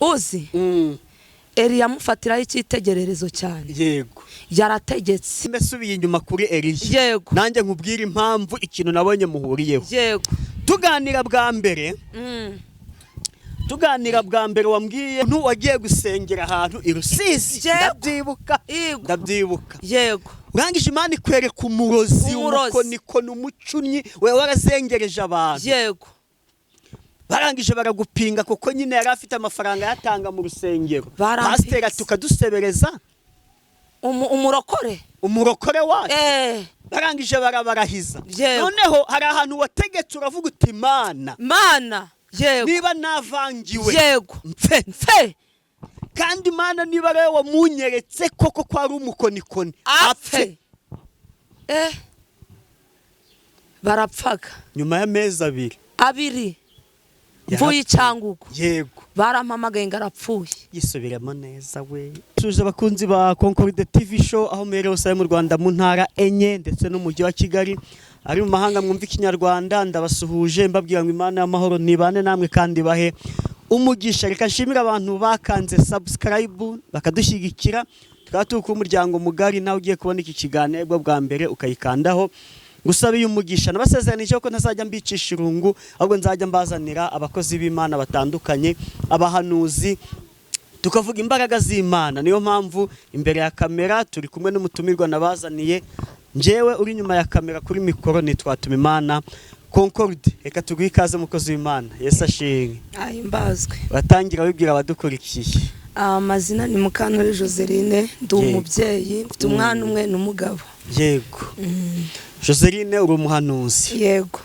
uzi Eliya amufatiraho icyitegererezo cyane. Yego. Yarategetse. Mesubiye inyuma kuri Eliya. Yego. Nanjye nkubwira impamvu ikintu nabonye muhuriyeho. Yego. Tuganira bwa mbere. Tuganira bwa mbere wambwiye wagiye gusengera ahantu i Rusizi. Ndabyibuka. Yego. Urangije Imana ikwereka umurozi umukonikoni umucunyi we warazengereje abantu. Yego. Barangije baragupinga kuko nyine yari afite amafaranga yatanga mu rusengero. Pasiteri tukadusebereza. Umurokore wacu. Barangije barabarahiza. Noneho hari ahantu wategetse uravuga uti Mana. Yego. Niba navangiwe. Yego. Mfe. Kandi Imana niba rero wamunyeretse koko ko ari umukonikoni apfe. Barapfaga. Nyuma y'amezi abiri. Mvuye Cyangugu. Yego. Barampamagaye ngarapfuye. Yisubiramo neza we. Tuje abakunzi ba Concorde TV show aho merero saye mu Rwanda mu ntara enye ndetse no mujyi wa Kigali. Ari mu mahanga mwumva ikinyarwanda ndabasuhuje mbabwira ngo Imana y'amahoro nibane namwe kandi bahe umugisha. Reka nshimira abantu bakanze subscribe bakadushyigikira twatuka umuryango mugari nawe ugiye kubona iki kiganiro bwa mbere ukayikandaho. Gusabiye umugisha nabasezeranyije ko ntazajya mbicisha irungu ahubwo nzajya mbazanira abakozi b'Imana batandukanye abahanuzi tukavuga imbaraga z'Imana. Niyo mpamvu imbere ya kamera turi kumwe n'umutumirwa nabazaniye njyewe uri nyuma ya kamera kuri mikoro nitwatuma Imana Concorde. Reka tuguhe ikaze mukozi w'Imana. Yesu ashimwe. Ahimbazwe. Batangira wibwira abadukurikiye. Amazina ni Mukanuri Joseline ndi umubyeyi mfite umwana umwe n'umugabo. Yego. Joseline uri umuhanuzi. Yego.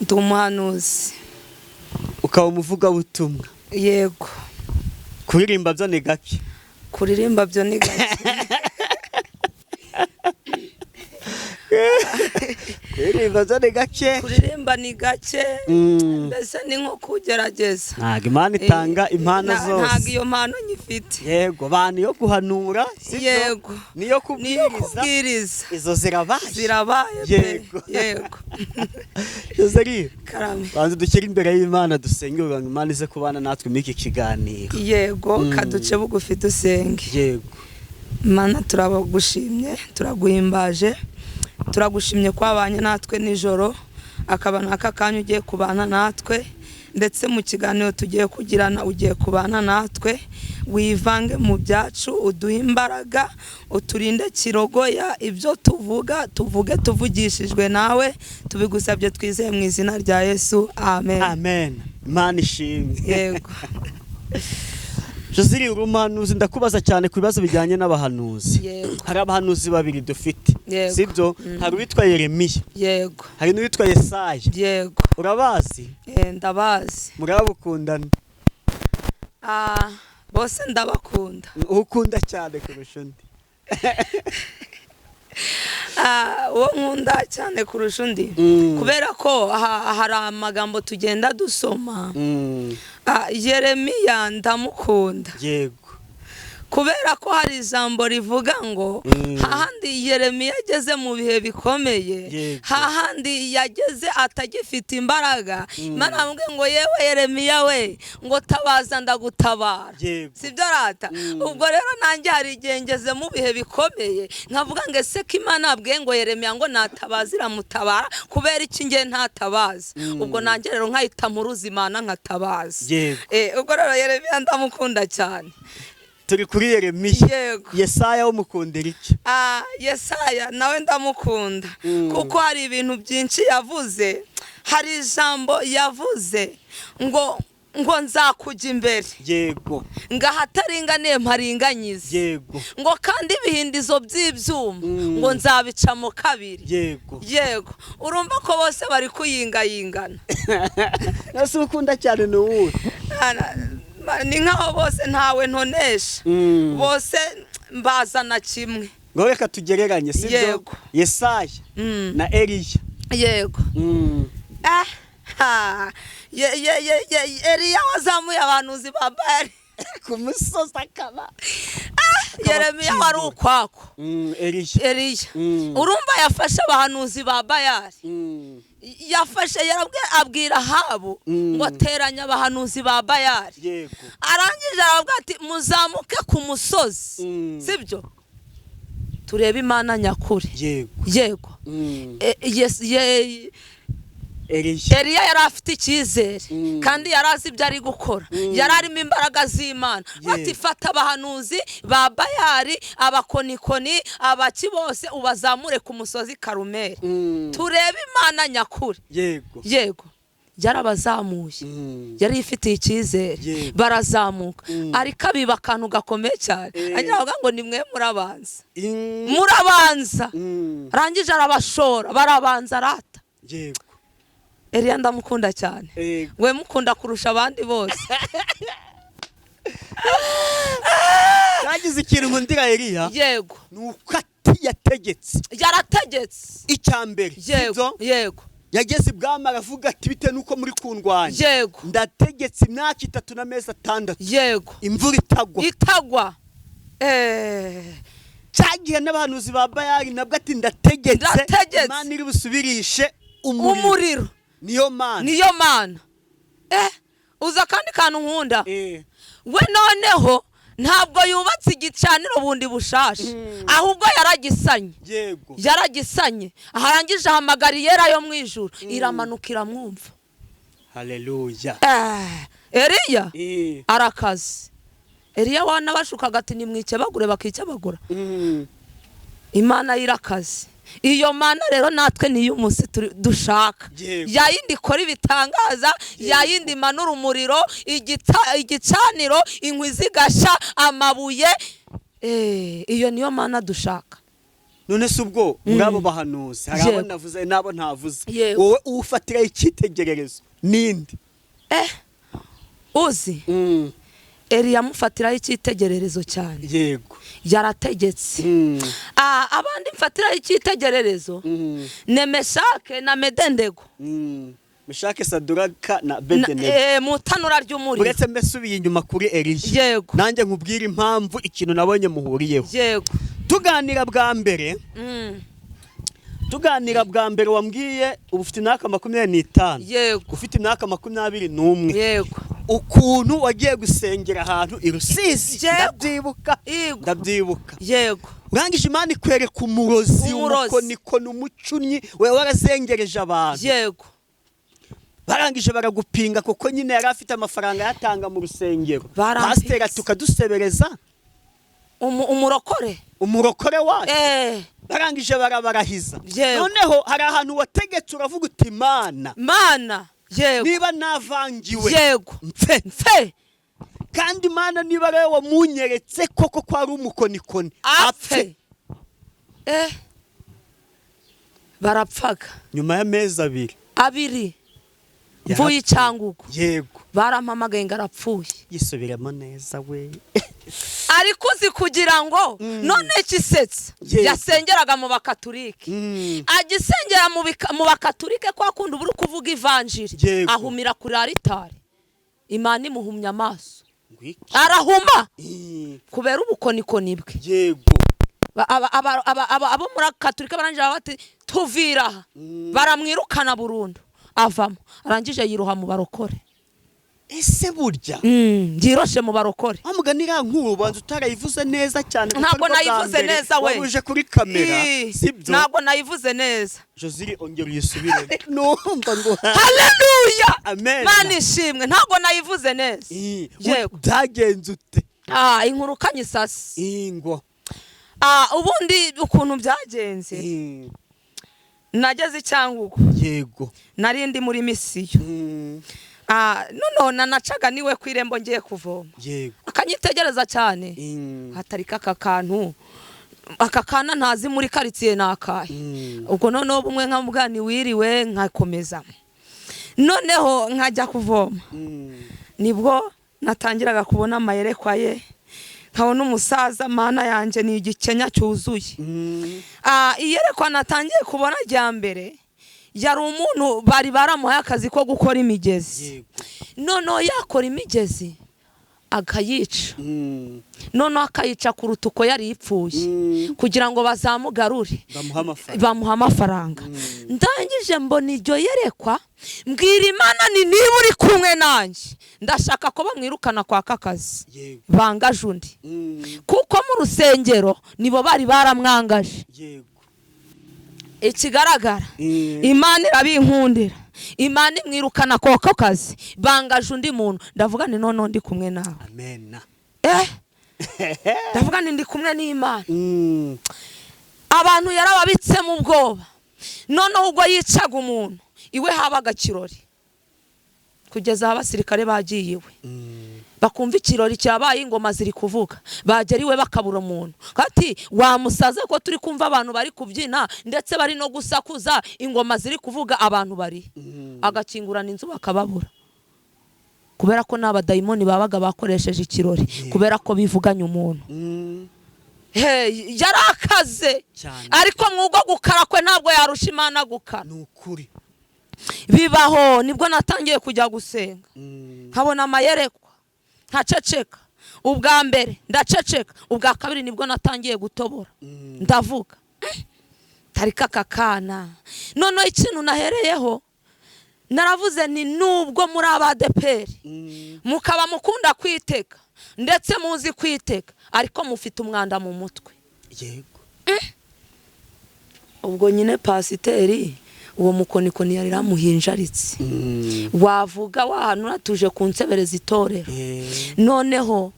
Ndi umuhanuzi. Ukaba umuvuga butumwa. Yego. Kuririmba byo ni gake. Kuririmba byo ni gake. Kuririmba ni gake. Mbese ni nko kugerageza. Ntabwo Imana itanga impano zose. Ntabwo iyo mpano nyifite. Yego, bani yo guhanura. Yego. Niyo kubwiriza. Izo zirabaye. Yego. Joseline. Karame. Banze dukira imbere y'Imana dusengera ngo Imana ize kubana natwe muri iki kiganiro. Yego, kaduce bugufi dusenge. Yego. Mana turabagushimye, turaguhimbaje. Turagushimye kwabanye natwe nijoro akaba naka kanyu ugiye kubana natwe ndetse mu kiganiro tugiye kugirana ugiye kubana natwe wivange mu byacu uduhe imbaraga uturinde kirogoya ibyo tuvuge tuvugishijwe nawe tubigusabye twizeye mu izina rya Yesu amen. Imana ishimwe. Yego. Joseline umuhanuzi ndakubaza cyane ku bibazo bijyanye n'abahanuzi. Hari abahanuzi babiri dufite. Sibyo? Hari uwitwa Yeremiya. Yego. Hari n'uwitwa Yesaya. Yego. Urabazi? Ndabazi. Murabukundana? Bose ndabakunda. Ukunda cyane kurusha undi. Uwo nkunda cyane kurusha undi kubera ko hari amagambo tugenda dusoma. Yeremiya ndamukunda. Yego. Kubera ko hari ijambo rivuga ngo hahandi Yeremiya ageze mu bihe bikomeye hahandi yageze atagifite imbaraga Imana amubwiye ngo yewe Yeremiya we ngo tabaza ndagutabara. Sibyo rata? Ubwo rero nanjye hari igihe ngeze mu bihe bikomeye nkavuga ngo ese ko Imana abwiye ngo Yeremiya ngo natabaza iramutabara kubera iki ngiye ntatabaza. Ubwo nanjye rero nkahita muruzi Imana nkatabaza. Ubwo rero Yeremiya ndamukunda cyane. Turi kuri Yeremiya. Yego. Yesaya umukundira iki? Yesaya nawe ndamukunda kuko hari ibintu byinshi yavuze. Hari ijambo yavuze ngo nzakujya imbere. Yego. Ngahataringaniye mparinganyize. Yego. Ngo kandi ibihindizo by'ibyuma ngo nzabicamo kabiri. Yego. Urumva ko bose bari kuyingayingana. Nase ukunda cyane n'uwo. Ni nkaho bose ntawe ntonesha. Bose mbazana kimwe. Ngo reka tugereranye sibyo? Yesaya na Eliya. Yego. Eliya wazamuye abahanuzi ba Bayali ku musozi akaba. Yeremiya wari ukwako. Eliya. Urumva yafashe abahanuzi ba Bayali. yafashe abwira Ahabu ngo ateranye abahanuzi ba Bayali. Yego. Arangije aravuga ati muzamuke ku musozi. Sibyo? Turebe Imana nyakuri. Yego. Eliya yari afite icyizere kandi yari azi ibyo ari gukora, yari arimo imbaraga z'Imana. Ati fata abahanuzi ba Bayali, abakonikoni, abaki bose ubazamure ku musozi Karumeli, turebe Imana nyakuri. Yego. Yarabazamuye, yari ifitiye icyizere, barazamuka. Ariko abiba akantu gakomeye cyane, agira ngo ni mwe murabanza. Arangije arabashora, barabanza arata. Eliya ndamukunda cyane, we mukunda kurusha abandi bose. Yagize ikintu nkundira Eliya. Yego. Nuko yategetse. Yarategetse. Icyambere. Yego. Yageze ibwami aravuga ati bite nuko muri kundwanya. Yego. Ndategetse imyaka 3 n'amezi 6. Yego. Imvura itagwa. Cyagiye n'abahanuzi ba Bayali nabwo ati ndategetse Imana iri busubirishe umuriro. Niyo mana. Uza kandi kantu nkunda. We noneho ntabwo yubatse igicaniro bundi bushashe, ahubwo yaragisanye. Aharangije ahamagara Iyera yo mu ijuru, iramanukira mwumva. Haleluya. Eliya arakaze. Eliya wanabashukaga ati nimwikebagure bakikebagura. Imana irakaze. Iyo Mana rero natwe niyo umunsi dushaka. Yayindi ikora ibitangaza, yayindi manura umuriro, igicaniro, inkwi zigasha, amabuye. Iyo niyo Mana dushaka. None se ubwo ngabo bahanuzi hari abo navuze nabo ntavuze, wowe ufatira icyitegererezo ninde? Uzi Eliya mufatiraho icyitegererezo cyane. Yego. Yarategetse. Abandi mfatiraho icyitegererezo ne Meshake na Medendego. Meshake, Saduraka na Bedenego. Mu tanura ry'umuriro. Uretse mesubiye inyuma kuri Eliya. Yego. Nanjye nkubwira impamvu ikintu nabonye muhuriyeho. Yego. Tuganira bwa mbere wambwiye ufite imyaka 25. Yego. Ufite imyaka 21. Yego. Ukuntu wagiye gusengera ahantu i Rusizi. Ndabyibuka. Yego. Urangije Imana ikwereka umurozi umukonikoni umucunyi we warazengereje abantu. Yego. Barangije baragupinga kuko nyine yari afite amafaranga yatanga mu rusengero. Pasiteri tukadusebereza umurokore wacu. Barangije barabarahiza. Noneho hari ahantu wategetse uravuga uti Mana. Yego. Niba navangiwe. Yego. Mfe. Kandi Mana niba rero wamunyeretse koko ko ari umukonikoni apfe. Barapfaga. Nyuma y'amezi 2 mvuye Cyangugu. Yego. Barampamagaye ngarapfuye. Yisubiramo neza we. Ariko uzi kugira ngo none kisetsa yasengeraga mu bakatolike. Agisengera mu bakatolike kwa kundi buri kuvuga ivanjiri, ahumira kuri aritari. Imana imuhumya amaso. Arahuma kubera ubukonikoni bwe. Yego. Abo muri katolike barangira bati tuvira, baramwirukana burundu avamo. Arangije yiroha mu barokore. Ese burya ngiroshe mu barokore. Amuganira nkuru banza utarayivuze neza cyane. Ntabwo nayivuze neza we. Wabuje kuri kamera. Sibyo. Ntabwo nayivuze neza. Josiri ongera uyisubire. Numva ngo haleluya. Amen. Mana ishimwe ntabwo nayivuze neza. Yego. Byagenze ute? Inkuru kanyisasi. Ingo. Ubundi ukuntu byagenze. Nageze Cyangugu. Yego. Narindi muri misiyo. None nacaga niwe kwirembo ngiye kuvoma. Yego. Akanyitegereza cyane. Hatarika akakantu. Akakana ntazi muri quartier nakaye. Ubwo noneho bumwe nkamubwani wiriwe nkakomeza. Noneho nkajya kuvoma. Nibwo natangiraga kubona amayereko ye. Nkabona umusaza Mana yanje ni igikenya cyuzuye. Iyerekwa natangiye kubona rya mbere. Yari umuntu bari baramuhaye akazi ko gukora imigezi. Noneho yakora imigezi akayica none akayica kuruta uko yari ipfuye kugira ngo bazamugarure bamuha amafaranga. Ndangije mbona iryo yerekwa mbwira Imana ni niba uri kumwe nanjye ndashaka ko bamwirukana kwa kakazi bangaje undi kuko mu rusengero nibo bari baramwangaje. Ikigaragara Imana irabinkundira, Imana imwirukana kwa kakazi bangaje undi muntu. Ndavuga ni none ndi kumwe nawe. Amen. Ndavuga ni ndi kumwe n'Imana. Abantu yarababitse mu bwoba none ubwo yicaga umuntu iwe habaga kirori kugeza abasirikare bagiye iwe bakumva ikirori cyabaye ingoma ziri kuvuga bagera iwe bakabura umuntu kati wamusaza ko turi kumva abantu bari kubyina ndetse bari no gusakuza ingoma ziri kuvuga abantu bari agakingurana inzu bakababura kubera ko n'abadayimoni babaga bakoresheje ikirori kubera ko bivuganye umuntu. Yarakaze ariko mwugo gukarakwe ntabwo yarusha Imana gukara. Nukuri bibaho nibwo natangiye kujya gusenga nkabona amayerekwa nkaceceka. Ubwa mbere ndaceceka, ubwa kabiri nibwo natangiye gutobora ndavuga tarika kakana none ikintu nahereyeho naravuze ni nubwo muri abadeperi mukaba mukunda kwiteka ndetse muzi kwiteka ariko mufite umwanda mu mutwe. Yego ubwo nyine pasiteri uwo mukonikoni yari ramuhinjaritse wavuga wahanura tuje kunsebereza itorero. Noneho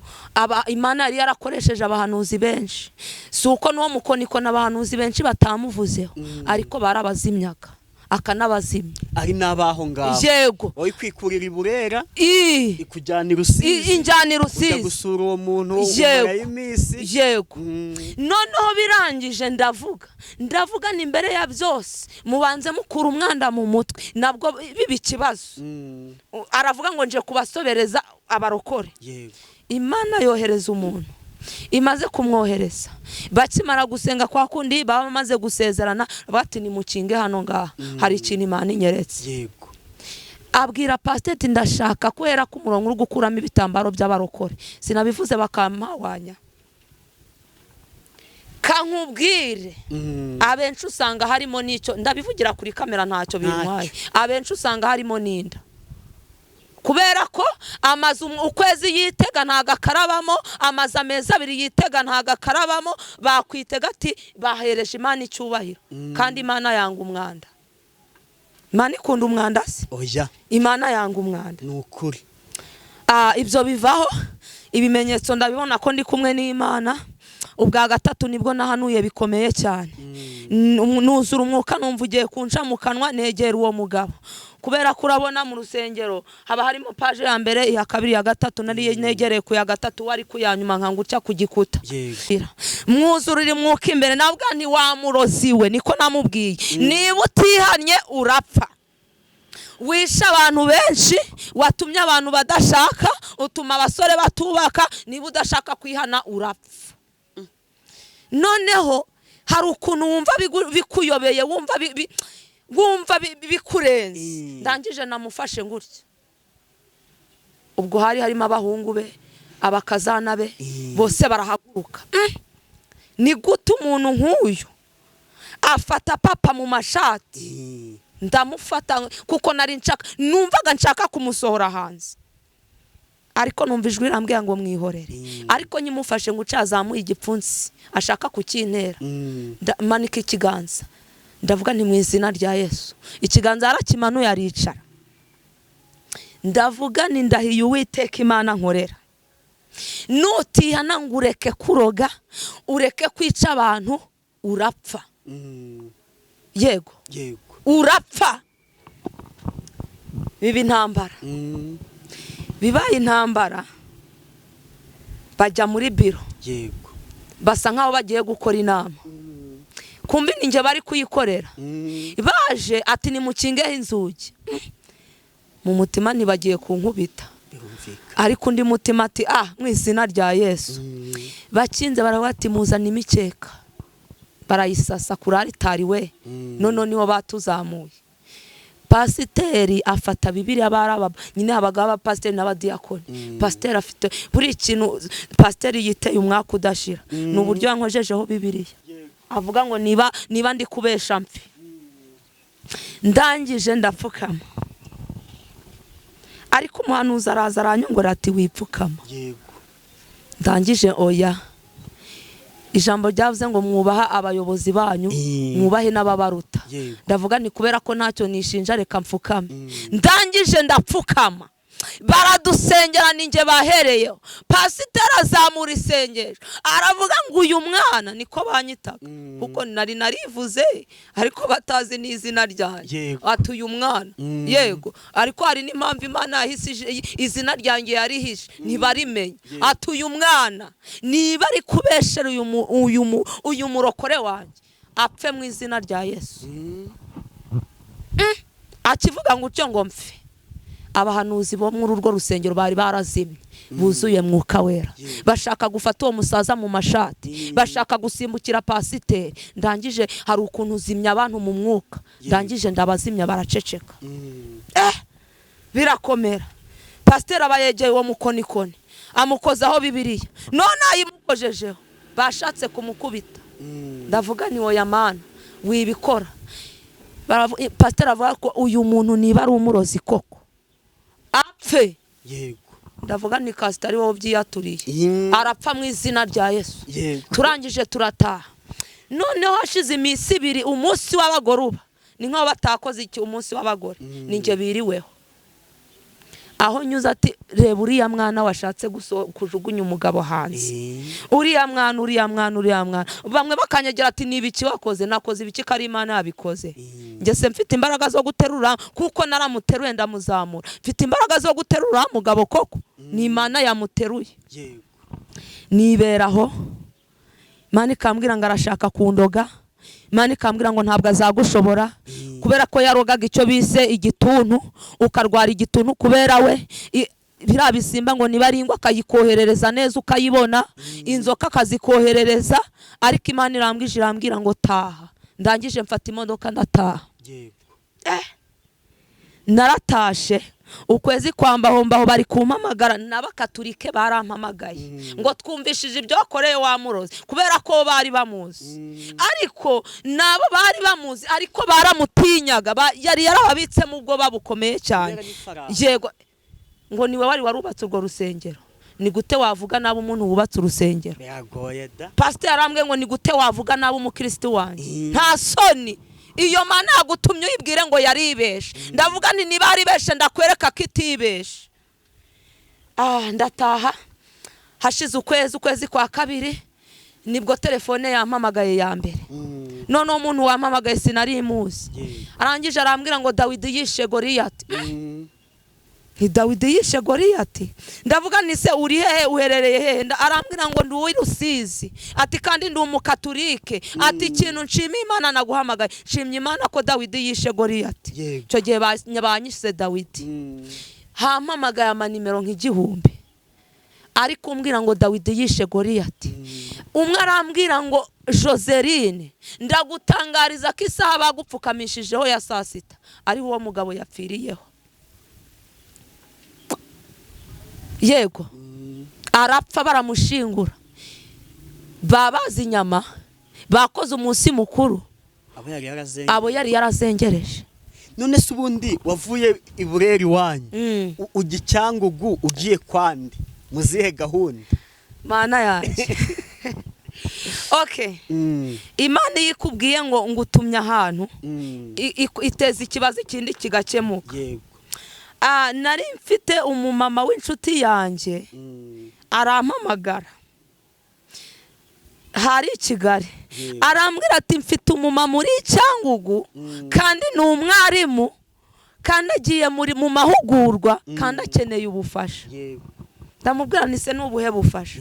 Imana yari yarakoresheje abahanuzi benshi suko n'uwo mukonikoni abahanuzi benshi batamuvuzeho ariko barabazimyaga akanabazimya ari nabaho ngaho. Yego wowe kwikurira iburera ikujyana Rusizi injyana Rusizi gusura uwo muntu umara y'imisi. Yego noneho birangije ndavuga ni imbere ya byose mubanze mukura umwanda mu mutwe nabwo bibi ikibazo. Aravuga ngo nje kubasobereza abarokore. Imana yohereza umuntu imaze kumwohereza bakimara gusenga kwa kundi baba bamaze gusezerana bati ni mukinge hano ngaha hari ikintu Imana inyeretse. Yego abwira pasiteri ndashaka kwera ku murongo uri gukuramo ibitambaro by'abarokore sinabivuze bakampawanya kankubwire. Abenshi usanga harimo n'icyo ndabivugira kuri kamera ntacyo bintwaye. Abenshi usanga harimo n'inda kubera ko amazu ukwezi yitega ntaga karabamo amazu ameza abiri yitega ntaga karabamo bakwitega ati bahereje Imana icyubahiro kandi Imana yanga umwanda. Imana ikunda umwanda se? Oya Imana yanga umwanda. Nukuri ibyo bivaho ibimenyetso ndabibona ko ndi kumwe n'Imana. Ubwa gatatu nibwo nahanuye bikomeye cyane nuzura umwuka numva ugiye kunca mu kanwa negera uwo mugabo kubera kurabona mu rusengero haba harimo page ya mbere iya kabiri ya gatatu nari negereye ku ya gatatu wari kuyanyuma nkanguca ku gikuta. Mwuzurira umwuka imbere nabwo nti wamuroziwe niko namubwiye niba utihanye urapfa. Wisha abantu benshi watumye abantu badashaka utuma abasore batubaka niba udashaka kwihana urapfa. Noneho hari ukuntu wumva bikuyobeye wumva bikurenze. Ndangije namufashe ngutya ubwo harimo abahungu be abakazana be bose barahaguruka. Ni gute umuntu nk'uyu afata papa mu mashati ndamufata kuko nari numvaga nshaka kumusohora hanze ariko numva ijwi rambwiye ngo mwihorere ariko nyimufashe ngo ucazamuye igipfunsi ashaka kukintera manika ikiganza ndavuga ni mu izina rya Yesu. Ikiganza arakimanuye aricara ndavuga ni ndahiye Uwiteka Imana nkorera nutihana ngo ureke kuroga ureke kwica abantu urapfa. Yego urapfa. Biba intambara bibaye intambara bajya muri biro. Yego basa nkaho bagiye gukora inama kumbi ninje bari kuyikorera baje ati ni mukingeho inzugi mu mutima ntibagiye kunkubita ariko undi mutima ati mu izina rya Yesu. Bakinze barawati muzana imikeka barayisasa kuri aritari we none niho batuzamuye pasiteri afata Bibiliya baraba nyine habaga abapasiteri n'abadiyakoni. Pasiteri afite buri kintu, pasiteri yiteye umwaka udashira. Ni uburyo yankojejeho Bibiliya. Avuga ngo niba ndi kubesha mfi. Ndangije ndapfukama. Ariko umuhanuzi araza aranyongora ati wipfukama. Ndangije oya. Ijambo ryavuze ngo mwubaha abayobozi banyu, mwubahe n'ababaruta. Ndavuga ni kubera ko ntacyo nishinja reka mfukame. Ndangije ndapfukama. Baradusengera ninjye bahereyeho. Pasiteri azamura isengesho aravuga ngo uyu mwana niko banyitaga kuko narivuze ariko batazi n'izina ryanjye. Ati uyu mwana yego, ariko hari n'impamvu Imana yahise izina ryanjye yarihishe ntibarimenye. Ati uyu mwana niba ari kubeshera uyu murokore wanjye apfe mu izina rya Yesu. Akivuga ngo ucyo ngo mfe, abahanuzi bo muri urwo rusengero bari barazimye buzuye mwuka wera. Bashaka gufata uwo musaza mu mashati, bashaka gusimbukira pasiteri. Ndangije hari ukuntu uzimya abantu mu mwuka. Ndangije ndabazimya baraceceka. Birakomera. Pasiteri abayegeye uwo mukonikoni amukozaho Bibiliya, none ayimukojejeho bashatse kumukubita. Ndavuga ni oya mana wibikora. Pasiteri avuga ko uyu muntu niba ari umurozi koko apfe. Yego. Ndavuga ni kasitari wowe byiyaturiye. Arapfa mu izina rya Yesu. Turangije turataha. Noneho hashize iminsi 2 umunsi w'abagore uba. Ni nkaho batakoze iki umunsi w'abagore. Ninjye biriweho. Aho nyuza ati reba uriya mwana washatse kujugunya umugabo hanze. Uriya mwana. Bamwe bakanyegera ati nibiki wakoze? Nakoze ibiki kari Imana yabikoze. Nge se mfite imbaraga zo guterura kuko naramuteruye ndamuzamura. Mfite imbaraga zo guterura mugabo koko ni Imana yamuteruye. Niberaho Imana ikambwira ngo arashaka kundoga. Imana ikambwira ngo ntabwo azagushobora kubera ko yarogaga icyo bise igituntu, ukarwara igituntu kubera we birabisimba ngo niba ari ingwa akayikoherereza neza ukayibona, inzoka akazikoherereza. Ariko Imana irambwira ngo taha. Ndangije mfata imodoka ndataha. Naratashe. Ukwezi kwambaho bari kumpamagara n'abakaturike barampamagaye ngo twumvishije ibyo wakoreye wa murozi, kubera ko bari bamuzi. Ariko nabo bari bamuzi ariko baramutinyaga, yari yarababitse mu bwo babukomeye cyane. Yego, ngo niwe wari warubatse urwo rusengero. Ni gute wavuga nabo umuntu wubatse urusengero? Yagoye da. Pastor arambwe ngo ni gute wavuga nabo umukristo wanjye? Nta soni. Iyo Mana yagutumye uyibwire ngo yaribeshe. Ndavuga nti niba aribeshe ndakwereka ko itibeshe. Ndataha. Hashize ukwezi kwa 2 nibwo telefone yampamagaye ya mbere. None umuntu wampamagaye sinari muzi. Arangije arambwira ngo Dawidi yishe Goliyati. Ni Dawidi yishe Goliyati. Ndavuga ni se uri hehe uherereye hehe? Arambwira ngo ndi uwi Rusizi. Ati kandi ndi umukaturike. Ati ikintu nshimye Imana naguhamagaye. Nshimye Imana ko Dawidi yishe Goliyati. Cyo gihe banyise Dawidi. Hampamagaye amanimero nk'igihumbi. Ariko umbwira ngo Dawidi yishe Goliyati. Umwe arambwira ngo Joseline ndagutangariza ko isaha bagupfukamishijeho ya saa 6 ari uwo mugabo yapfiriyeho. Yego, arapfa baramushingura. Babazi inyama bakoze umunsi mukuru abo yari yarazengereje. None se ubundi wavuye i Bureri wanyu ugicyangugu ugiye kwandi muzihe gahunda? Mana yanjye. Okay. Imana yikubwiye ngo ngutumye ahantu iteza ikibazo ikindi kigakemuka. Yego. Nari mfite umumama w'inshuti yanjye arampamagara hari Kigali. Arambwira ati mfite umumama uri Cyangugu kandi ni umwarimu kandi agiye mu mahugurwa kandi akeneye ubufasha. Ndamubwira ni se n'ubuhe bufasha?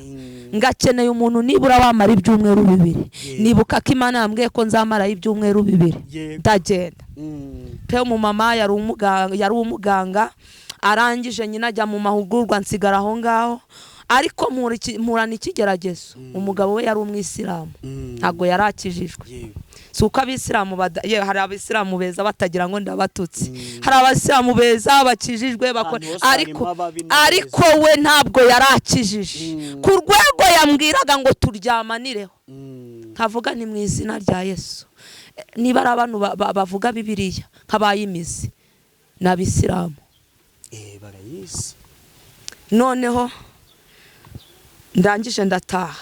Ngakeneye umuntu nibura wamara ibyumweru 2. Nibuka ko Imana yambwiye ko nzamara ibyumweru 2. Ndagenda. Pe umumama yari umuganga arangije nyina ajya mu mahugurwa nsigara aho ngaho. Ariko murana ikigeragezo umugabo we yari umwisilamu ntago yarakijijwe. suko abisilamu hari abisilamu beza batagira ngo ndabatutse hari abasilamu beza bakijijwe ariko we ntabwo yarakijije ku rwego yambwiraga ngo turyamanireho nkavuga ni mu izina rya Yesu niba ari abantu bavuga Bibiliya nk'abayimizi n'abisilamu barayisi noneho ndangije ndataha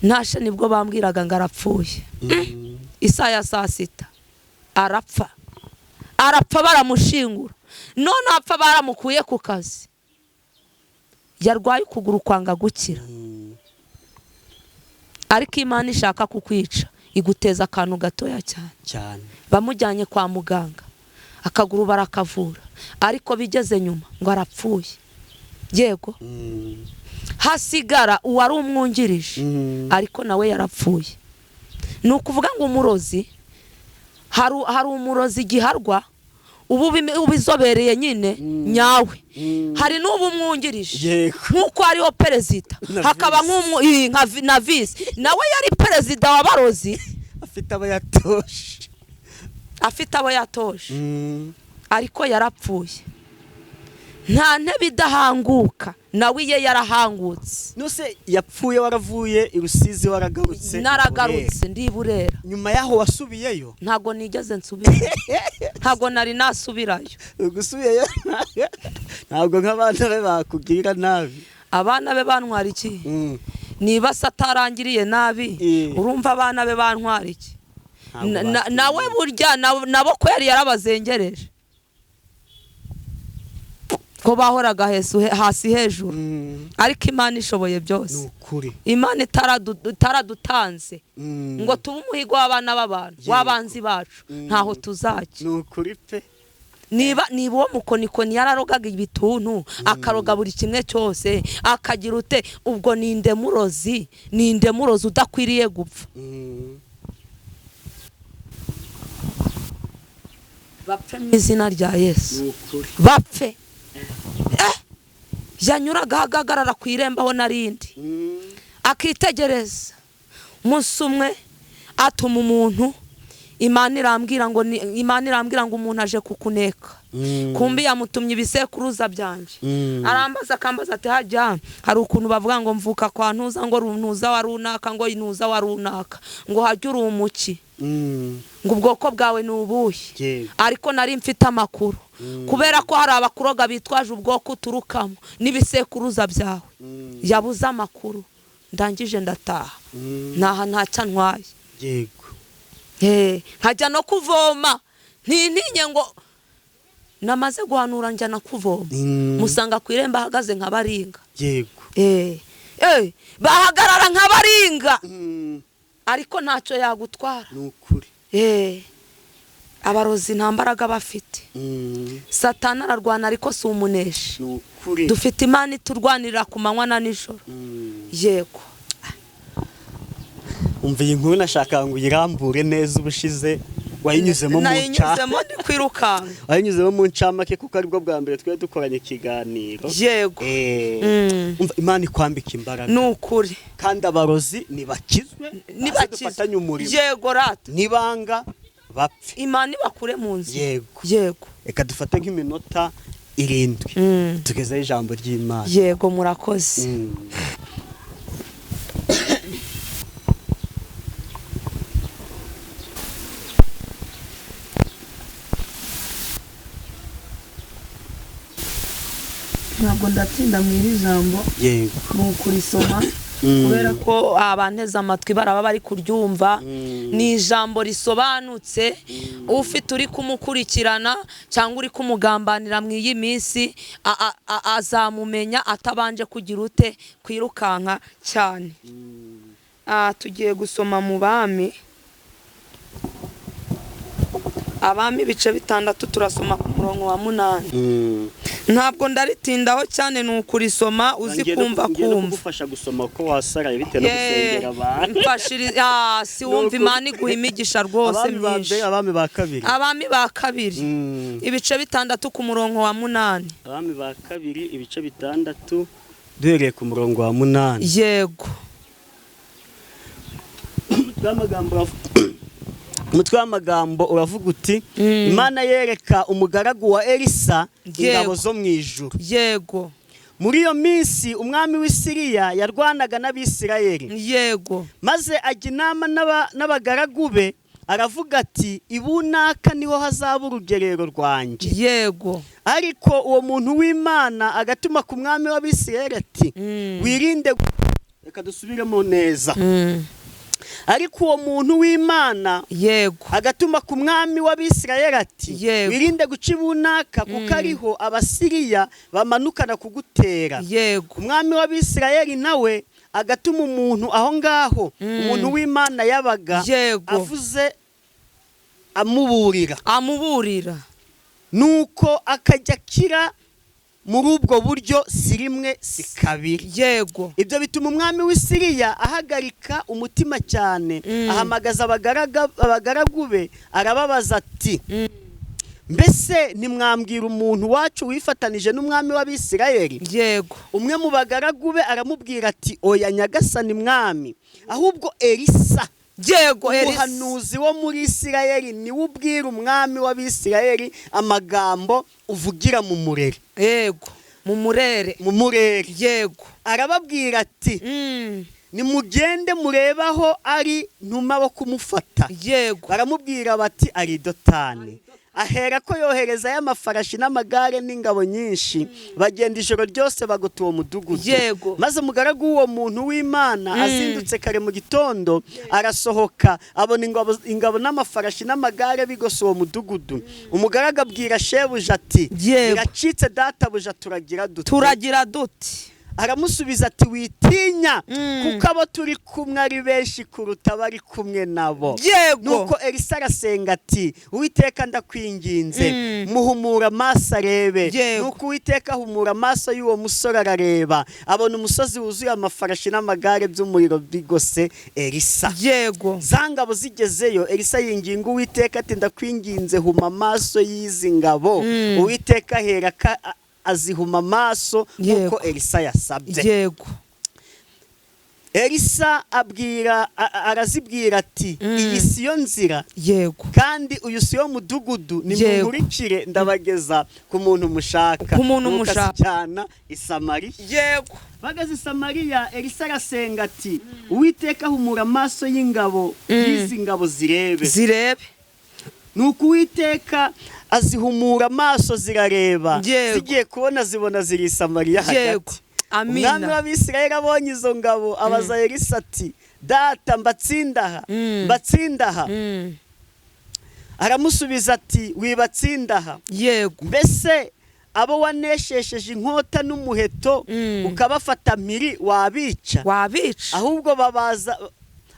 ntashe nibwo bambwiraga ngo arapfuye isaha ya saa sita arapfa baramushingura none apfa baramukuye ku kazi yarwaye ukuguru kwanga gukira ariko Imana ishaka kukwica iguteza akantu gatoya cyane bamujyanye kwa muganga akaguru barakavura ariko bigeze nyuma ngo arapfuye yego hasigara uwari umwungirije ariko nawe yarapfuye nukuvuga ngo umurozi hari umurozi giharwa ubizobereye nyine nyawe hari n'ubu umwungirije nkuko ariho perezida hakaba nka vice nawe yari perezida w'abarozi afite abo yatoshe ariko yarapfuye nta ntebe idahanguka nawe iye yarahangutse nose yapfuye waravuye irusizi waragarutse naragarutse ndi Burera nyuma yaho wasubiyeyo ntago nigeze nsubira ntago nari nasubirayo ugusubiyeyo ntabwo nk'abana be bakubwira nabi abana be bantwara iki niba satarangiriye nabi urumva abana be bantwara iki nawe burya nabo ko yari yarabazengereje ko bahoraga hasi hejuru ariko Imana ishoboye byose Imana itaradutanze ngo tube umuhigo w'abana b'abantu w'abanzi bacu ntaho tuzajya nukuri pe niba uwo mukonikoni yararogaga ibituntu akaroga buri kimwe cyose akagira ute ubwo ninde murozi udakwiriye gupfa bapfe mu izina rya Yesu bapfe yanyuraga ahagarara ku irembo aho narindi akitegereza umunsi umwe atuma umuntu Imana irambwira ngo umuntu aje kukuneka kumbi yamutumye ibisekuruza byanje arambaza akambaza ati hajya hari ukuntu bavuga ngo mvuka kwa ntuza ngo ntuza wa runaka ngo intuza wa runaka ngo hajye uri umuki ngo ubwoko bwawe ni ubuhe ariko nari mfite amakuru kubera ko hari abakuroga bitwaje ubwoko uturukamo n'ibisekuruza byawe yabuze amakuru ndangije ndataha ntacyo ntwaye yego nkajya no kuvoma ntintinye ngo namaze guhanura njya no kuvoma musanga ku irembo ahagaze nk'abaringa yego bahagarara nk'abaringa ariko ntacyo yagutwara nukuri abarozi nta mbaraga bafite Satani ararwana ariko si umuneshi dufite Imana iturwanirira ku manywa na nijoro yego umva iyi nkuru nashaka ngo uyirambure neza ubushize wayinyuzemo ndi kwirukanka wayinyuzemo mu ncamake kuko aribwo bwa mbere twari dukoranye ikiganiro yego umva Imana ikwambika imbaraga nukuri kandi abarozi nibakizwe dufatanye umurimo yego rata nibanga bapfe Imana ibakure mu nzira yego reka dufate nk'iminota 7 tugezeho ijambo ry'Imana yego murakoze ntabwo ndatinda mu iri jambo mu kurisoma kubera ko abanteze amatwi baraba bari kuryumva ni ijambo risobanutse ufite uri kumukurikirana cyangwa uri kumugambanira mu iyi minsi azamumenya atabanje kugira ute kwirukanka cyane tugiye gusoma mu Bami ibice 6 turasoma ku murongo wa 8 ntabwo ndaritindaho cyane nukurisoma uzi kumva gufasha gusoma ko wasaraye bitewe no gusengera abantu si wumva Imana iguha imigisha rwose myinshi abami ba kabiri ibice 6 ku murongo wa 8 abami ba kabiri ibice 6 duhereye ku murongo wa 8 yego umutwe w'amagambo uravuga uti Imana yereka umugaragu wa Elisa ingabo zo mu ijuru. Yego. Muri iyo minsi umwami w'Isiriya yarwanaga n'Abisirayeli. Yego. Maze ajya inama n'abagaragu be aravuga ati ibunaka niho hazaba urugerero rwanjye. Yego. Ariko uwo muntu w'Imana agatuma ku mwami w'Abisirayeli ati wirinde. Reka dusubiremo neza. Ariko uwo muntu w'Imana yego agatuma ku mwami w'Abisirayeli ati wirinde guca ibunaka kuko ariho Abasiriya bamanukana kugutera. Yego. Umwami w'Abisirayeli nawe agatuma umuntu aho ngaho umuntu w'Imana yabaga avuze amuburira nuko akajya kira muri ubwo buryo si rimwe si kabiri. Yego. Ibyo bituma umwami w'Isiriya ahagarika umutima cyane ahamagaza abagaragu be arababaza ati mbese ntimwambwira umuntu wacu wifatanije n'umwami w'Abisirayeli? Yego. Umwe mu bagaragu be aramubwira ati oya nyagasani mwami, ahubwo Elisa umuhanuzi wo muri Isirayeli niwe ubwira umwami w'Abisirayeli amagambo uvugira mu murere. Yego. Mu murere. Yego. Arababwira ati nimugende murebaho ari ntuma wo kumufata. Yego. Baramubwira bati ari Dotani. Ahera ko yohereza y'amafarashi n'amagare n'ingabo nyinshi bagenda ijoro ryose bagota uwo mudugudu. Yego. Maze umugaragu w'uwo muntu w'Imana azindutse kare mu gitondo arasohoka abona ingabo n'amafarashi n'amagare bigose uwo mudugudu. Umugaragu abwira shebuja ati biracitse databuja turagira dute? Aramusubiza ati witinya kuko abo turi kumwe ari benshi kuruta bari kumwe nabo. Nuko Elisa arasenga ati Uwiteka ndakwinginze muhumura amaso arebe. Nuko Uwiteka ahumura amaso y'uwo musore arareba abona umusozi wuzuye amafarashi n'amagare by'umuriro bigose Elisa. Yego. Zangabo zigezeyo Elisa yinginga Uwiteka ati ndakwinginze huma amaso y'izi ngabo. Uwiteka heraka azihuma amaso nkuko Elisa yasabye. Yego. Elisa arazibwira ati iyi si yo nzira. Yego. Kandi uyu si yo mudugudu nimumurikire ndabageza ku muntu mushaka. Cyana i Samariya. Yego. Bagaze Samariya Elisa arasenga ati Uwiteka humura amaso y'ingabo y'izi ngabo zirebe. Nuko Uwiteka azihumura amaso zirareba zigiye kubona zibona ziri Samariya hagati. Amina. Umwami w'Abisirayeli abonye izo ngabo abaza Elisa ati data mbatsindaha. Aramusubiza ati wibatsindaha. Yego. Mbese abo waneshesheje inkota n'umuheto ukabafata mpiri wabica?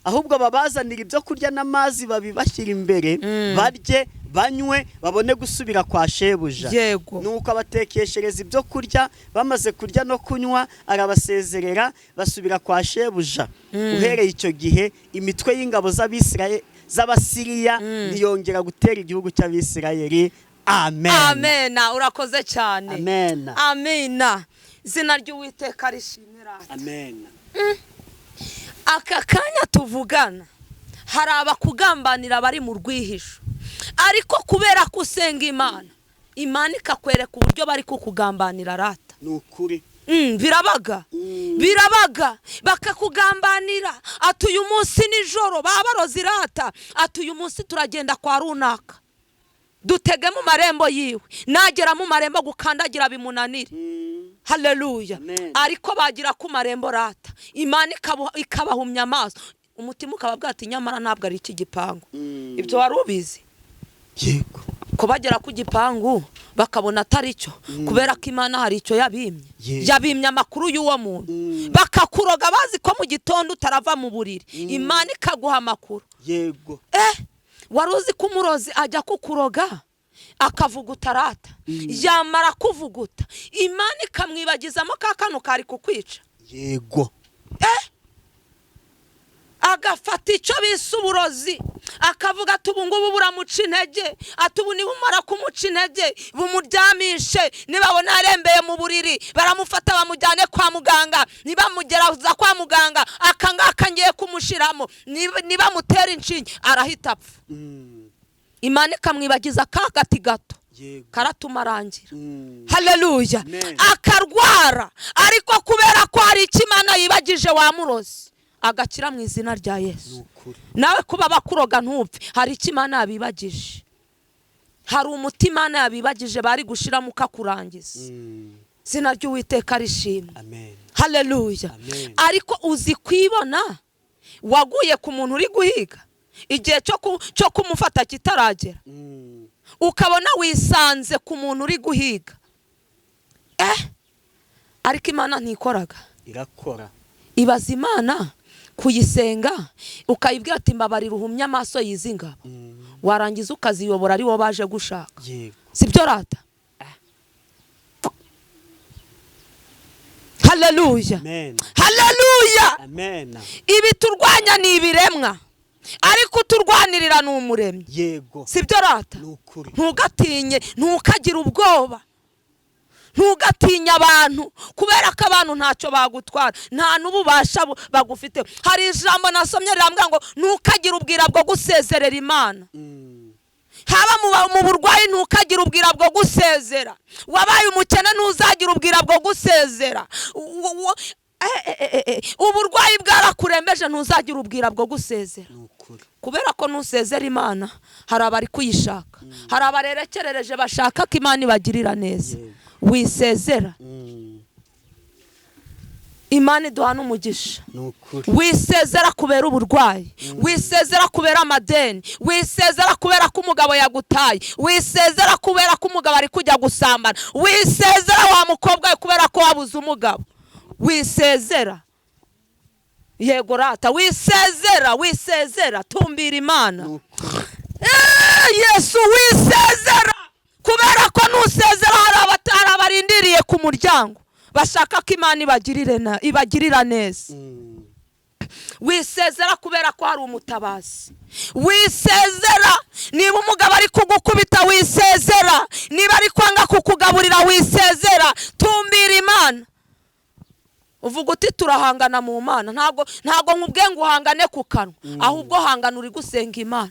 Ahubwo babazanira ibyo kurya n'amazi babibashyira imbere barye banywe babone gusubira kwa shebuja. Yego. Nuko abatekeshereza ibyo kurya bamaze kurya no kunywa arabasezerera basubira kwa shebuja. Uhereye icyo gihe imitwe y'ingabo z'Abasiriya ntiyongera gutera igihugu cy'Abisirayeli. Amen. Amena. Urakoze cyane. Amen. Amina. Izina ry'Uwiteka rishimira. Amen. Aka kanya tuvugana hari abakugambanira bari mu rwihisho, ariko kubera ko usenga Imana ikakwereka uburyo bari kukugambanira rata. Nukuri. Birabaga bakakugambanira ati uyu munsi nijoro babarozi rata ati uyu munsi turagenda kwa runaka dutege mu marembo yiwe, nagera mu marembo gukandagira bimunanire. Haleluya. Ariko bagira ku marembo rata Imana ikabahumya amaso umutima ukababwira ati nyamara ntabwo ari iki gipangu. Ibyo wari ubizi? Yego. Ko bagera ku gipangu bakabona atari cyo kubera ko Imana hari icyo yabimye amakuru y'uwo muntu bakakuroga bazi ko mu gitondo utarava mu buriri Imana ikaguha amakuru. Yego. Wari uzi ko umurozi ajya kukuroga akavuguta rata yamara kuvuguta Imana ikamwibagizamo ka kano kari kukwica? Yego. agafata icyo bise uburozi akavuga ati ubu ngubu buramuca intege, ati ubu nibumara kumuca intege bumuryamishe, nibabona arembeye mu buriri baramufata bamujyane kwa muganga, nibamugeraza kwa muganga akangaka ngiye kumushiramo, nibamutera inshinge arahita apfa. Imana ikamwibagiza akagati gato karatuma arangira. Haleluya. Akarwara ariko kubera ko hari icyo Imana yibagije wamurozi agakira mu izina rya Yesu. Nawe kuba bakuroga ntupfe, hari icyo Imana yabibagije, hari umutima Imana yabibagije bari gushiramo ukakurangiza. Izina ry'Uwiteka rishimwe. Haleluya. Ariko uzi kwibona waguye ku muntu uri guhiga igihe cyo kumufata kitaragera, ukabona wisanze ku muntu uri guhiga. Ariko Imana ntikoraga, irakora. Ibaza Imana kuyisenga ukayibwira ati mbabarira uhumye amaso yizinga, warangiza ukaziyobora ari wo baje gushaka. Sibyo rata? Haleluya. Haleluya. Amen. Ibi turwanya ni ibiremwa ariko turwanirira ni umuremyi. Yego. Sibyo rata? Ntugatinye, ntukagira ubwoba, ntugatinya abantu kubera ko abantu ntacyo bagutwara, nta n'ububasha bagufite. Hari ijambo nasomye rirambwira ngo ntukagira ubwira bwo gusezerera Imana. Haba mu burwayi ntukagira ubwira bwo gusezera, wabaye umukene ntuzagira ubwira bwo gusezera, uburwayi bwarakurembeje ntuzagira ubwira bwo gusezera. Kubera ko nusezera Imana hari abari kuyishaka, hari abarerekerereje bashaka ko Imana ibagirira neza. Wisezera Imana iduhana umugisha. Wisezera kubera uburwayi, wisezera kubera amadeni, wisezera kubera ko umugabo yagutaye, wisezera kubera ko umugabo ari kujya gusambana, wisezera wa mukobwa kubera ko wabuze umugabo, wisezera. Yego rata, wisezera tumbira Imana. Yesu wisezera kubera ko nusezera hari abarindiriye ku muryango bashaka ko Imana ibagirira neza. Wisezera kubera ko hari umutabazi. Wisezera niba umugabo ari kugukubita, wisezera niba ari kwanga kukugaburira, wisezera. Tumbira Imana. Uvuga uti turahangana mu Mana, ntago nkubwiye ngo uhangane ku kanwa, ahubwo hangana uri gusenga Imana.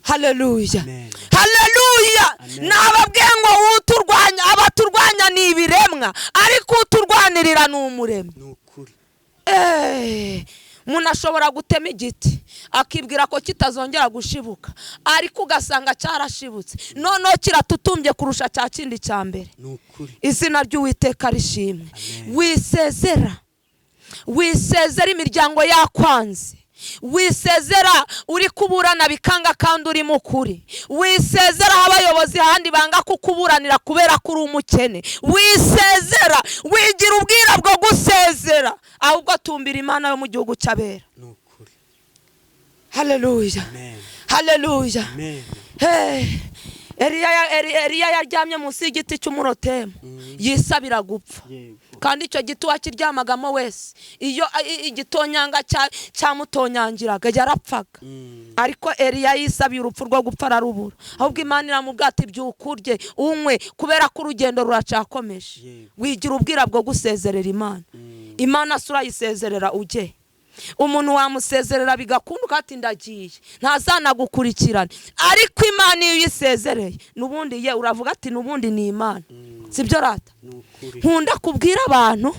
Haleluya. Haleluya. Nababwiye ngo uturwanya, abaturwanya ni ibiremwa ariko uturwanirira ni umuremyi. Umuntu ashobora gutema igiti akibwira ko kitazongera gushibuka, ariko ugasanga cyarashibutse, noneho kiratutumbye kurusha cya kindi cya mbere. Izina ry'Uwiteka rishimwe. Wisezera imiryango yakwanze, wisezera uri kuburana bikanga kandi uri mukuri, wisezera abayobozi handi banga kukuburanira kubera ko uri umukene, wisezera. Wigira ubwira bwo gusezera, ahubwo tumbira Imana yo mu gihugu cy'abera. Haleluya. Haleluya. Eliya yaryamye munsi y'igiti cy'umurotemu yisabira gupfa, kandi icyo giti wakiryamagamo wese iyo igitonyanga cyamutonyangiraga yarapfaga. Ariko Eliya yisabiye urupfu rwo gupfa ararubura, ahubwo Imana iramubwira ati byuka urye unywe kubera ko urugendo ruracakomeje. Wigira ubwira bwo gusezerera Imana. Imana sura yisezerera ujye. Umuntu wamusezerera bigakunda ati ndagiye ntazanagukurikirana, ariko Imana iyo yisezereye nubundi ye uravuga ati nubundi ni Imana. Sibyo rata? Nkunda kubwira abantu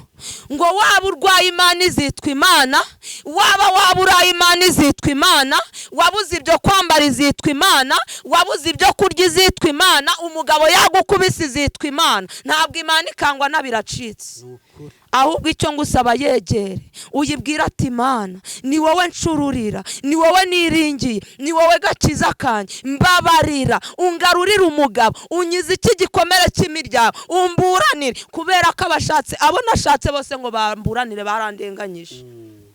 ngo waba urwaye Imana izitwa Imana, waba uraye Imana izitwa Imana, wabuze ibyo kwambara izitwa Imana, wabuze ibyo kurya izitwa Imana, umugabo yagukubise izitwa Imana. Ntabwo Imana ikangwa n'abiracitse, ahubwo icyo ngusaba yegere uyibwira ati Imana ni wowe ncururira, ni wowe niringiye, ni wowe gakiza kanje, mbabarira ungarurira umugabo, unyize iki gikomere cy'imiryango, umburanire kubera ko abashatse abo nashatse bose ngo bamburanire barandenganyije.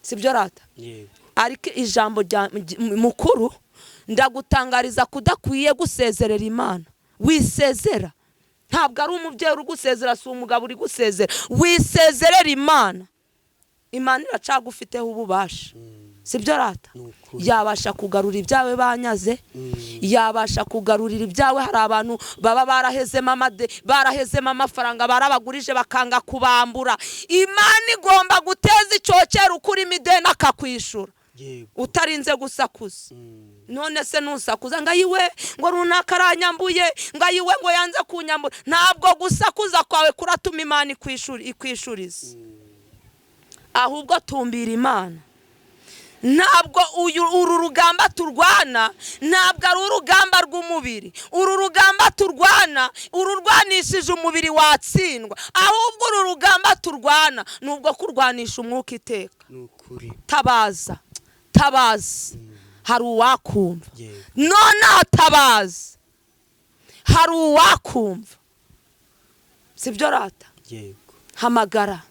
Sibyo rata? Ariko ijambo rya mukuru ndagutangariza kudakwiye gusezerera Imana. Wisezera. Ntabwo ari umubyeyi uri gusezera, si umugabo uri gusezera. Wisezerera Imana. Imana iracagufiteho ububasha. sibyo rata yabasha kugarura ibyawe banyaze yabasha kugarurira ibyawe hari abantu baba barahezemo amafaranga barabagurije bakanga kubambura Imana igomba guteza icyokera ukuri imideni akakwishura utarinze gusakuza none se nusakuza ngo ayiwe ngo runaka aranyambuye ngo ayiwe ngo yanze kunyambura ntabwo gusakuza kwawe kuratuma Imana ikwishuriza ahubwo tumbira Imana ntabwo uru rugamba turwana ntabwo ari urugamba rw'umubiri uru rugamba turwana ururwanishije umubiri watsindwa ahubwo uru rugamba turwana nubwo kurwanisha umwuka iteka tabaza hari uwakumva none tabaza hari uwakumva sibyo rata hamagara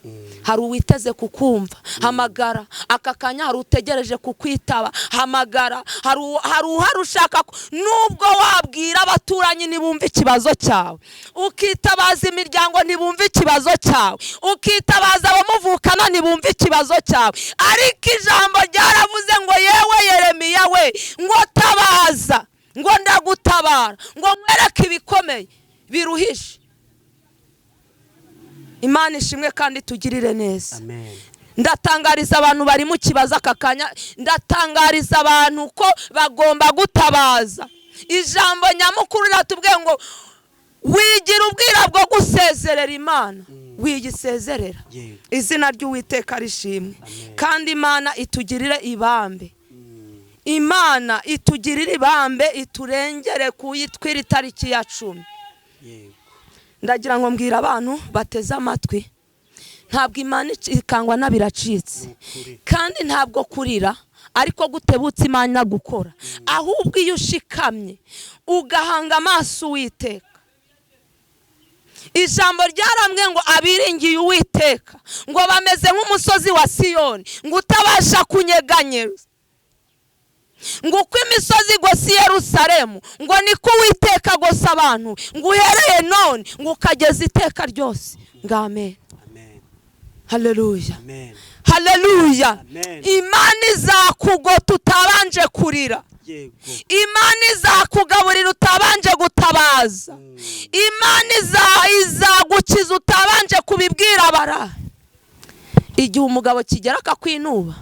hari uwiteze kukumva hamagara aka kanya hari utegereje kukwitaba hamagara hari ushaka nubwo wabwira abaturanyi ntibumve ikibazo cyawe ukitabaza imiryango ntibumve ikibazo cyawe ukitabaza abamuvukana ntibumve ikibazo cyawe ariko ijambo ryaravuze ngo yewe Yeremiya we ngo tabaza ngo ndagutabara ngo nkwereke ibikomeye biruhishe Imana ishimwe kandi tugirire neza ndatangariza abantu bari mu kibazo aka kanya ndatangariza abantu ko bagomba gutabaza ijambo nyamukuru ratubwiye ngo wigira ubwira bwo gusezerera Imana wigisezerera izina ry'Uwiteka rishimwe kandi Imana itugirire ibambe Imana itugirire ibambe iturengere kuyitwira itariki ya 10 ndagira ngo mbwira abantu bateze amatwi ntabwo Imana ikangwa nabiracitse kandi ntabwo kurira ariko gutebutse Imana gukora ahubwo iyo ushikamye ugahanga amaso Uwiteka ijambo ryaramwe ngo abiringiye Uwiteka ngo bameze nk'umusozi wa Siyoni ngo utabasha kunyeganyeza ngo uko imisozi igose Yerusalemu ngo niko Uwiteka agose abantu ngo uhereye none ngo ukageza iteka ryose ngo amen haleluya haleluya Imana izakugota utabanje kurira Imana izakugaburira utabanje gutabaza Imana izagukiza utabanje kubibwira abara igihe umugabo kigera akakwinuba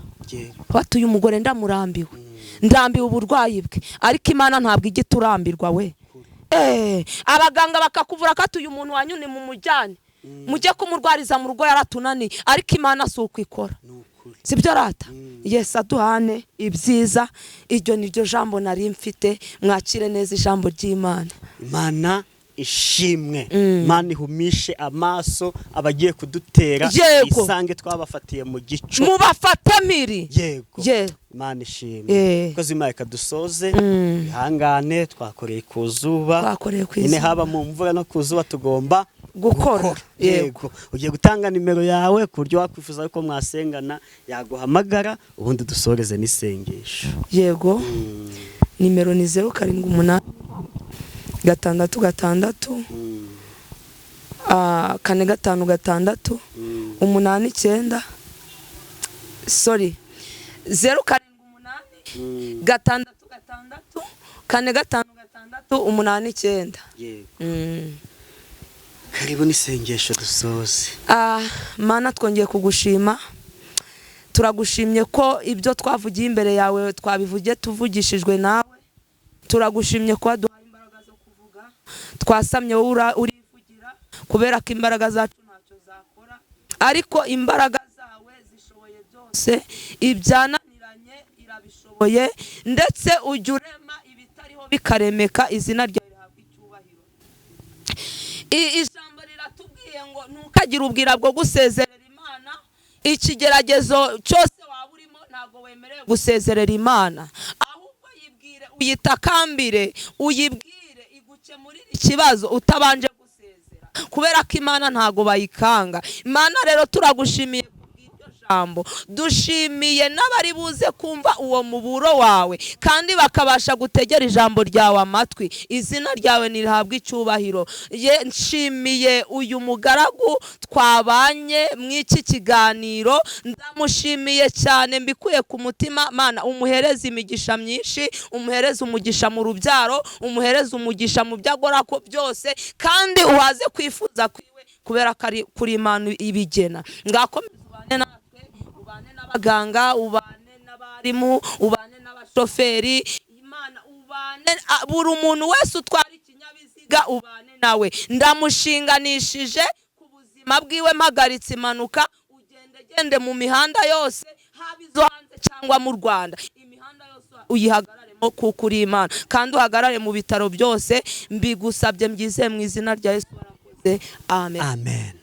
watuye umugore ndambiwe uburwayi bwe ariko Imana ntabwo igiturambirwa we abaganga bakakuvura katuye umuntu wanyune mu mujyane mujye kumurwariza mu rugo yaratunaniye ariko Imana si uko ikora sibyo rata Yesu aduhane ibyiza iryo niryo jambo nari mfite mwakire neza ijambo ry'Imana Imana ishimwe Imana ihumishe amaso abagiye kudutera isange twabafatiye mu gico mubafatamiri yego Imana ishimwe ko Imana ikadusoze ihangane twakoreye ku zuba ine haba mu mvura no ku zuba tugomba gukora yego ugiye gutanga nimero yawe ku buryo wakwifuza ko mwasengana yaguhamagara ubundi dusoreze n'isengesho yego nimero ni 078 6 6 8 sorry 078 6 8 karibu n'isengesho dusoze Mana twongeye kugushima turagushimye ko ibyo twavugiye imbere yawe twabivugiye tuvugishijwe nawe turagushimye ko waduhaye imbaraga zo kuvuga twasamye urivugira kubera ko imbaraga zacu ntacyo zakora ariko imbaraga zawe zishoboye byose ibyananiranye irabishoboye ndetse ujya urema ibitariho bikaremeka izina ryawe rihabwa icyubahiro ijambo riratubwiye ngo ntukagire ubwira bwo gusezerera Imana ikigeragezo cyose waba urimo ntabwo wemerewe gusezerera Imana ahubwo yibwire uyitakambire uyibwire igukemurire ikibazo utabanje gusezera kubera ko Imana ntago bayikanga Imana rero turagushimiye kubw'iryo jambo. Dushimiye n'abari buze kumva uwo muburo wawe kandi bakabasha gutegera ijambo ryawe amatwi. Izina ryawe nirihabwe icyubahiro. Nshimiye uyu mugaragu twabanye mw'iki kiganiro, ndamushimiye cyane mbikuye ku mutima. Mana, umuhereza imigisha myinshi, umuhereza umugisha mu rubyaro, umuhereza umugisha mu byagora ko byose, kandi uhaze kwifuza kwiwe kubera kari kuri Imana ibigena. Ngakomeza ubane natwe, ubane n'abaganga, ubane n'abarimu, ubane n'abashoferi. Imana, ubane buri umuntu wese utwara ikinyabiziga, ubane nawe. Ndamushinganishije ku buzima bwiwe, mpagaritse impanuka, ugendegende mu mihanda yose, haba izo hanze cyangwa mu Rwanda. Imihanda yose uyihagararemo kuko uri Imana, kandi uhagarare mu bitaro byose. Mbigusabye mbyizeye mu izina rya Yesu. Amen.